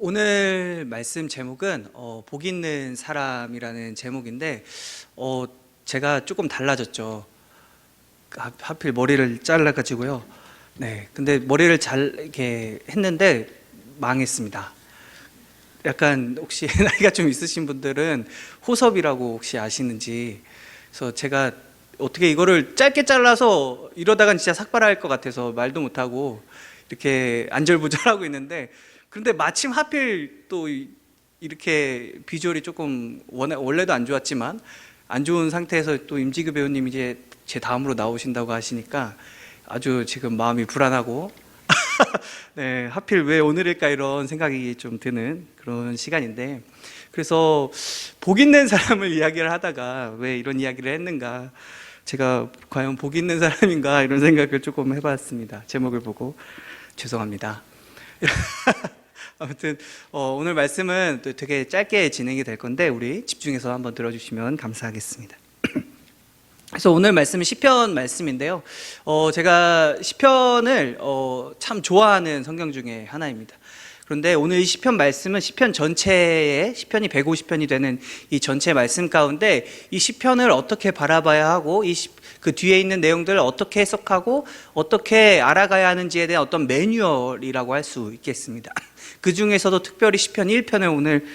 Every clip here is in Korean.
오늘 말씀 제목은 복 있는 사람이라는 제목인데 제가 조금 달라졌죠. 하필 머리를 잘라가지고요. 네, 근데 머리를 잘 이렇게 했는데 망했습니다. 약간 혹시 나이가 좀 있으신 분들은 호섭이라고 혹시 아시는지. 그래서 제가 어떻게 이거를 짧게 잘라서 이러다간 진짜 삭발할 것 같아서 말도 못하고 이렇게 안절부절하고 있는데, 그런데 마침 하필 또 이렇게 비주얼이 조금 원래도 안 좋았지만 안 좋은 상태에서 또 임지규 배우님이 이제 제 다음으로 나오신다고 하시니까 아주 지금 마음이 불안하고 네, 하필 왜 오늘일까 이런 생각이 좀 드는 그런 시간인데, 그래서 복 있는 사람을 이야기를 하다가 왜 이런 이야기를 했는가, 제가 과연 복 있는 사람인가 이런 생각을 조금 해봤습니다. 제목을 보고. 죄송합니다. 아무튼 오늘 말씀은 또 되게 짧게 진행이 될 건데 우리 집중해서 한번 들어주시면 감사하겠습니다. 그래서 오늘 말씀은 시편 말씀인데요. 제가 시편을 참 좋아하는 성경 중에 하나입니다. 그런데 오늘 이 시편 말씀은 시편 전체의 시편이 150편이 되는 이 전체 말씀 가운데 이 시편을 어떻게 바라봐야 하고 그 뒤에 있는 내용들을 어떻게 해석하고 어떻게 알아가야 하는지에 대한 어떤 매뉴얼이라고 할 수 있겠습니다. 그 중에서도 특별히 시편 1편을 오늘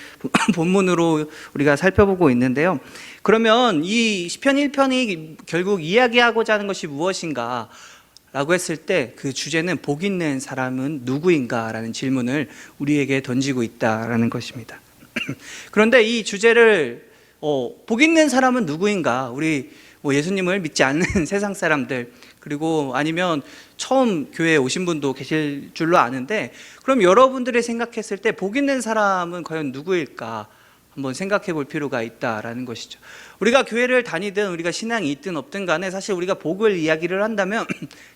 본문으로 우리가 살펴보고 있는데요. 그러면 이 시편 1편이 결국 이야기하고자 하는 것이 무엇인가 라고 했을 때 그 주제는 복 있는 사람은 누구인가 라는 질문을 우리에게 던지고 있다라는 것입니다. 그런데 이 주제를 복 있는 사람은 누구인가, 우리 예수님을 믿지 않는 세상 사람들, 그리고 아니면 처음 교회에 오신 분도 계실 줄로 아는데, 그럼 여러분들이 생각했을 때 복 있는 사람은 과연 누구일까 한번 생각해 볼 필요가 있다라는 것이죠. 우리가 교회를 다니든 우리가 신앙이 있든 없든 간에 사실 우리가 복을 이야기를 한다면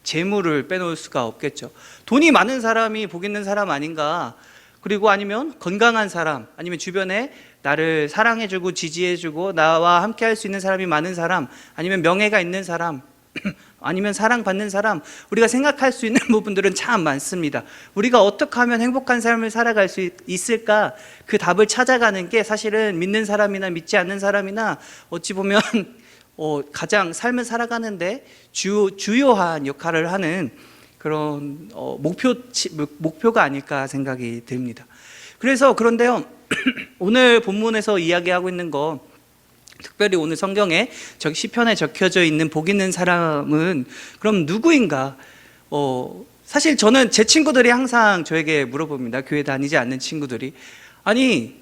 재물을 빼놓을 수가 없겠죠. 돈이 많은 사람이 복 있는 사람 아닌가, 그리고 아니면 건강한 사람, 아니면 주변에 나를 사랑해주고 지지해주고 나와 함께 할 수 있는 사람이 많은 사람, 아니면 명예가 있는 사람, 아니면 사랑받는 사람, 우리가 생각할 수 있는 부분들은 참 많습니다. 우리가 어떻게 하면 행복한 삶을 살아갈 수 있을까, 그 답을 찾아가는 게 사실은 믿는 사람이나 믿지 않는 사람이나 어찌 보면 가장 삶을 살아가는데 주요한 역할을 하는 그런 목표가 아닐까 생각이 듭니다. 그런데요 오늘 본문에서 이야기하고 있는 거, 특별히 오늘 성경에 시편에 적혀져 있는 복 있는 사람은 그럼 누구인가? 사실 저는 제 친구들이 항상 저에게 물어봅니다. 교회 다니지 않는 친구들이, 아니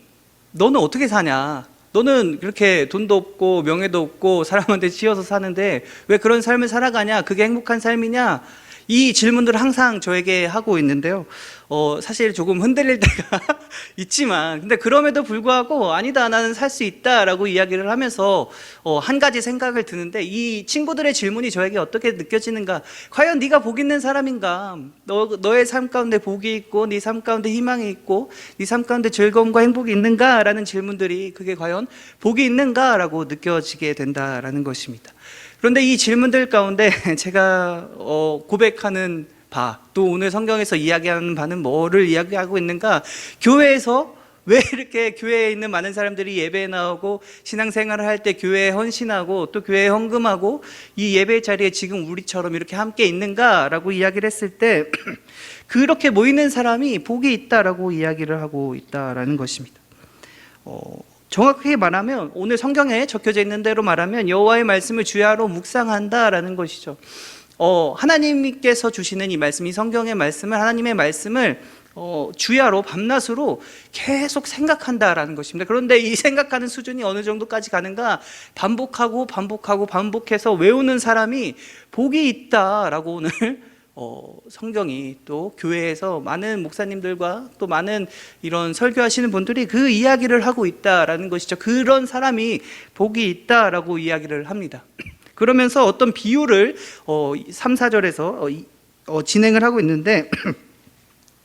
너는 어떻게 사냐? 너는 그렇게 돈도 없고 명예도 없고 사람한테 치여서 사는데 왜 그런 삶을 살아가냐? 그게 행복한 삶이냐? 이 질문들을 항상 저에게 하고 있는데요. 사실 조금 흔들릴 때가 있지만, 근데 그럼에도 불구하고 아니다, 나는 살 수 있다라고 이야기를 하면서 한 가지 생각을 드는데, 이 친구들의 질문이 저에게 어떻게 느껴지는가? 과연 네가 복 있는 사람인가? 너의 삶 가운데 복이 있고 네 삶 가운데 희망이 있고 네 삶 가운데 즐거움과 행복이 있는가? 라는 질문들이 그게 과연 복이 있는가? 라고 느껴지게 된다라는 것입니다. 그런데 이 질문들 가운데 제가 고백하는 바, 또 오늘 성경에서 이야기하는 바는 뭐를 이야기하고 있는가? 교회에서 왜 이렇게 교회에 있는 많은 사람들이 예배에 나오고 신앙생활을 할 때 교회에 헌신하고 또 교회에 헌금하고 이 예배 자리에 지금 우리처럼 이렇게 함께 있는가라고 이야기를 했을 때 그렇게 모이는 사람이 복이 있다라고 이야기를 하고 있다라는 것입니다. 정확하게 말하면 오늘 성경에 적혀져 있는 대로 말하면 여호와의 말씀을 주야로 묵상한다라는 것이죠. 하나님께서 주시는 이 말씀, 이 성경의 말씀을, 하나님의 말씀을 주야로 밤낮으로 계속 생각한다라는 것입니다. 그런데 이 생각하는 수준이 어느 정도까지 가는가? 반복해서 외우는 사람이 복이 있다라고 오늘 성경이, 또 교회에서 많은 목사님들과 또 많은 이런 설교하시는 분들이 그 이야기를 하고 있다라는 것이죠. 그런 사람이 복이 있다라고 이야기를 합니다. 그러면서 어떤 비유를 3, 4절에서 진행을 하고 있는데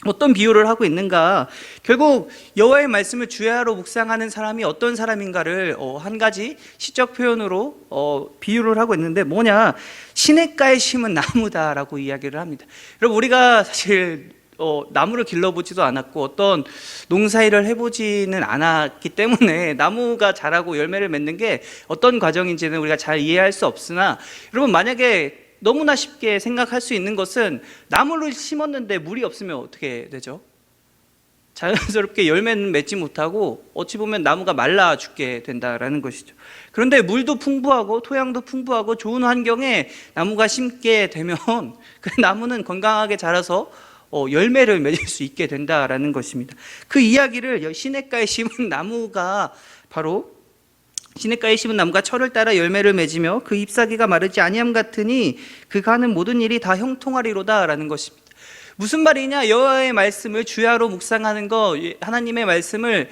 어떤 비유를 하고 있는가? 결국 여호와의 말씀을 주야로 묵상하는 사람이 어떤 사람인가를 한 가지 시적 표현으로 비유를 하고 있는데, 뭐냐? 시냇가에 심은 나무다라고 이야기를 합니다. 여러분, 우리가 사실 나무를 길러보지도 않았고 어떤 농사일을 해보지는 않았기 때문에 나무가 자라고 열매를 맺는 게 어떤 과정인지는 우리가 잘 이해할 수 없으나, 여러분 만약에 너무나 쉽게 생각할 수 있는 것은 나무를 심었는데 물이 없으면 어떻게 되죠? 자연스럽게 열매는 맺지 못하고 어찌 보면 나무가 말라 죽게 된다라는 것이죠. 그런데 물도 풍부하고 토양도 풍부하고 좋은 환경에 나무가 심게 되면 그 나무는 건강하게 자라서 열매를 맺을 수 있게 된다라는 것입니다. 그 이야기를 시냇가에 심은 나무가 바로 시냇가에 심은 나무가 철을 따라 열매를 맺으며 그 잎사귀가 마르지 아니함 같으니 그가 하는 모든 일이 다 형통하리로다라는 것입니다. 무슨 말이냐? 여호와의 말씀을 주야로 묵상하는 거, 하나님의 말씀을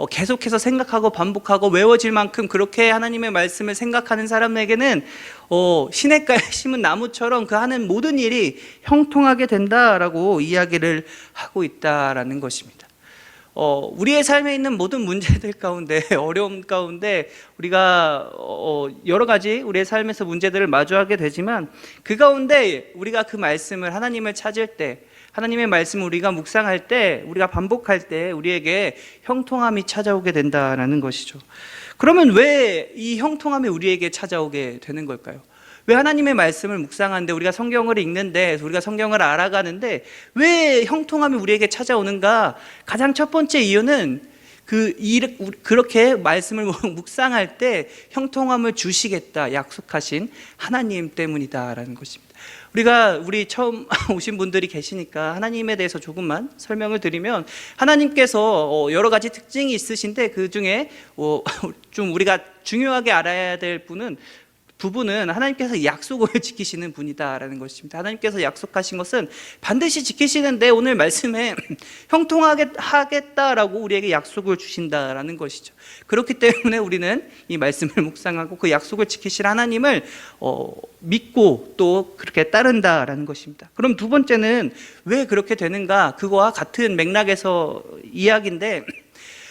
계속해서 생각하고 반복하고 외워질 만큼 그렇게 하나님의 말씀을 생각하는 사람에게는 시냇가에 심은 나무처럼 그 하는 모든 일이 형통하게 된다라고 이야기를 하고 있다라는 것입니다. 우리의 삶에 있는 모든 문제들 가운데, 어려움 가운데 우리가 여러 가지 우리의 삶에서 문제들을 마주하게 되지만 그 가운데 우리가 그 말씀을, 하나님을 찾을 때, 하나님의 말씀을 우리가 묵상할 때, 우리가 반복할 때 우리에게 형통함이 찾아오게 된다라는 것이죠. 그러면 왜 이 형통함이 우리에게 찾아오게 되는 걸까요? 왜 하나님의 말씀을 묵상하는데, 우리가 성경을 읽는데, 우리가 성경을 알아가는데 왜 형통함이 우리에게 찾아오는가? 가장 첫 번째 이유는 그렇게 말씀을 묵상할 때 형통함을 주시겠다 약속하신 하나님 때문이다라는 것입니다. 우리 처음 오신 분들이 계시니까 하나님에 대해서 조금만 설명을 드리면, 하나님께서 여러 가지 특징이 있으신데 그 중에 좀 우리가 중요하게 알아야 될 부분은 하나님께서 약속을 지키시는 분이다라는 것입니다. 하나님께서 약속하신 것은 반드시 지키시는데 오늘 말씀에 형통하게 하겠다라고 우리에게 약속을 주신다라는 것이죠. 그렇기 때문에 우리는 이 말씀을 묵상하고 그 약속을 지키실 하나님을 믿고 또 그렇게 따른다라는 것입니다. 그럼 두 번째는 왜 그렇게 되는가? 그거와 같은 맥락에서 이야기인데,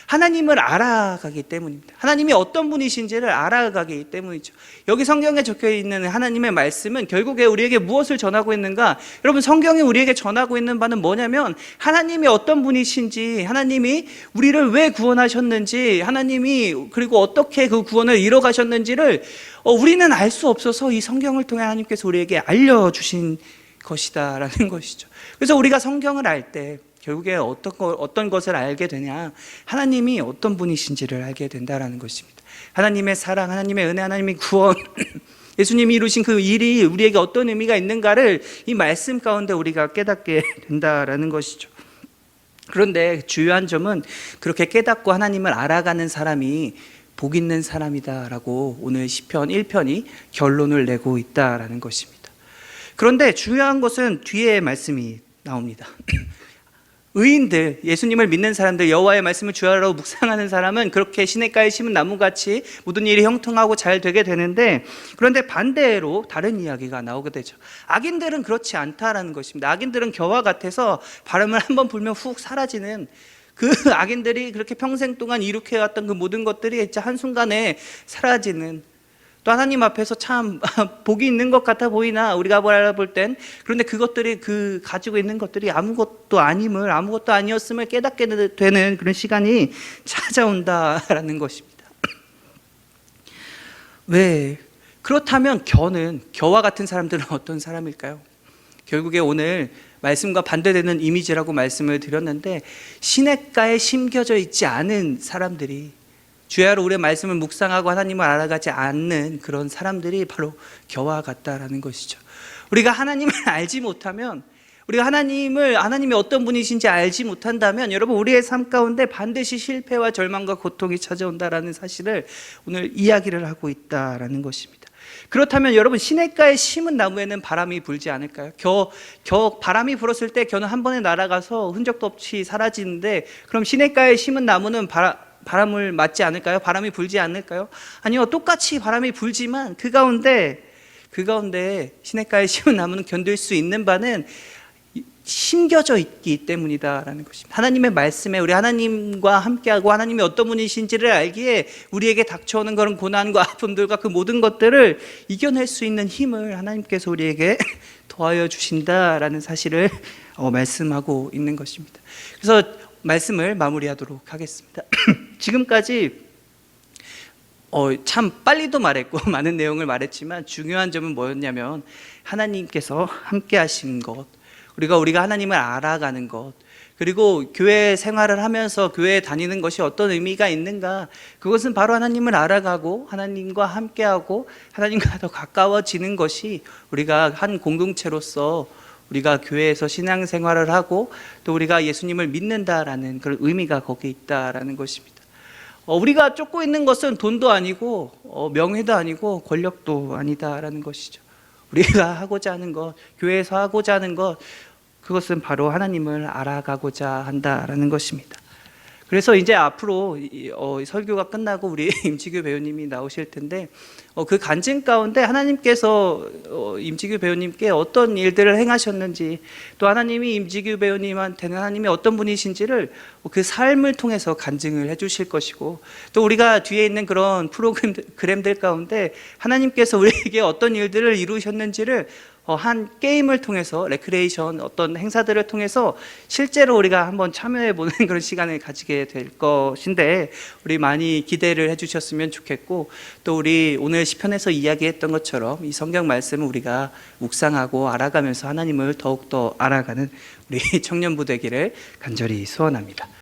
하나님을 알아가기 때문입니다. 하나님이 어떤 분이신지를 알아가기 때문이죠. 여기 성경에 적혀 있는 하나님의 말씀은 결국에 우리에게 무엇을 전하고 있는가? 여러분, 성경이 우리에게 전하고 있는 바는 뭐냐면 하나님이 어떤 분이신지, 하나님이 우리를 왜 구원하셨는지, 하나님이 그리고 어떻게 그 구원을 이뤄가셨는지를 우리는 알 수 없어서 이 성경을 통해 하나님께서 우리에게 알려주신 것이다라는 것이죠. 그래서 우리가 성경을 알 때 결국에 어떤 것을 알게 되냐? 하나님이 어떤 분이신지를 알게 된다라는 것입니다. 하나님의 사랑, 하나님의 은혜, 하나님의 구원, 예수님이 이루신 그 일이 우리에게 어떤 의미가 있는가를 이 말씀 가운데 우리가 깨닫게 된다라는 것이죠. 그런데 주요한 점은 그렇게 깨닫고 하나님을 알아가는 사람이 복 있는 사람이다라고 오늘 시편 1편이 결론을 내고 있다라는 것입니다. 그런데 중요한 것은 뒤에 말씀이 나옵니다. 의인들, 예수님을 믿는 사람들, 여호와의 말씀을 주야로 묵상하는 사람은 그렇게 시냇가에 심은 나무같이 모든 일이 형통하고 잘 되게 되는데, 그런데 반대로 다른 이야기가 나오게 되죠. 악인들은 그렇지 않다라는 것입니다. 악인들은 겨와 같아서 바람을 한번 불면 훅 사라지는, 그 악인들이 그렇게 평생 동안 이룩해왔던 그 모든 것들이 진짜 한순간에 사라지는, 또 하나님 앞에서 참 복이 있는 것 같아 보이나 우리가 바라볼 땐, 그런데 그것들이 가지고 있는 것들이 아무것도 아니었음을 깨닫게 되는 그런 시간이 찾아온다라는 것입니다. 왜? 그렇다면 겨와 같은 사람들은 어떤 사람일까요? 결국에 오늘 말씀과 반대되는 이미지라고 말씀을 드렸는데, 시냇가에 심겨져 있지 않은 사람들이, 주야로 우리의 말씀을 묵상하고 하나님을 알아가지 않는 그런 사람들이 바로 겨와 같다라는 것이죠. 우리가 하나님을 알지 못하면, 우리가 하나님이 어떤 분이신지 알지 못한다면, 여러분 우리의 삶 가운데 반드시 실패와 절망과 고통이 찾아온다라는 사실을 오늘 이야기를 하고 있다라는 것입니다. 그렇다면 여러분, 시냇가에 심은 나무에는 바람이 불지 않을까요? 바람이 불었을 때 겨는 한 번에 날아가서 흔적도 없이 사라지는데, 그럼 시냇가에 심은 나무는 바람을 맞지 않을까요? 바람이 불지 않을까요? 아니요, 똑같이 바람이 불지만 그 가운데 시냇가에 심은 나무는 견딜 수 있는 바는 심겨져 있기 때문이다라는 것입니다. 하나님의 말씀에 우리 하나님과 함께하고 하나님이 어떤 분이신지를 알기에 우리에게 닥쳐오는 그런 고난과 아픔들과 그 모든 것들을 이겨낼 수 있는 힘을 하나님께서 우리에게 도와여 주신다라는 사실을 말씀하고 있는 것입니다. 그래서 말씀을 마무리하도록 하겠습니다. 지금까지 참 빨리도 말했고 많은 내용을 말했지만 중요한 점은 뭐였냐면 하나님께서 함께 하신 것, 우리가 하나님을 알아가는 것, 그리고 교회 생활을 하면서 교회에 다니는 것이 어떤 의미가 있는가, 그것은 바로 하나님을 알아가고 하나님과 함께하고 하나님과 더 가까워지는 것이 우리가 한 공동체로서 우리가 교회에서 신앙생활을 하고 또 우리가 예수님을 믿는다라는 그런 의미가 거기에 있다라는 것입니다. 우리가 쫓고 있는 것은 돈도 아니고 명예도 아니고 권력도 아니다라는 것이죠. 우리가 하고자 하는 것, 교회에서 하고자 하는 것, 그것은 바로 하나님을 알아가고자 한다라는 것입니다. 그래서 이제 앞으로 설교가 끝나고 우리 임지규 배우님이 나오실 텐데 그 간증 가운데 하나님께서 임지규 배우님께 어떤 일들을 행하셨는지, 또 하나님이 임지규 배우님한테는 하나님이 어떤 분이신지를 그 삶을 통해서 간증을 해주실 것이고, 또 우리가 뒤에 있는 그런 프로그램들 가운데 하나님께서 우리에게 어떤 일들을 이루셨는지를 한 게임을 통해서, 레크레이션 어떤 행사들을 통해서 실제로 우리가 한번 참여해 보는 그런 시간을 가지게 될 것인데 우리 많이 기대를 해주셨으면 좋겠고, 또 우리 오늘 시편에서 이야기했던 것처럼 이 성경 말씀을 우리가 묵상하고 알아가면서 하나님을 더욱더 알아가는 우리 청년부 되기를 간절히 소원합니다.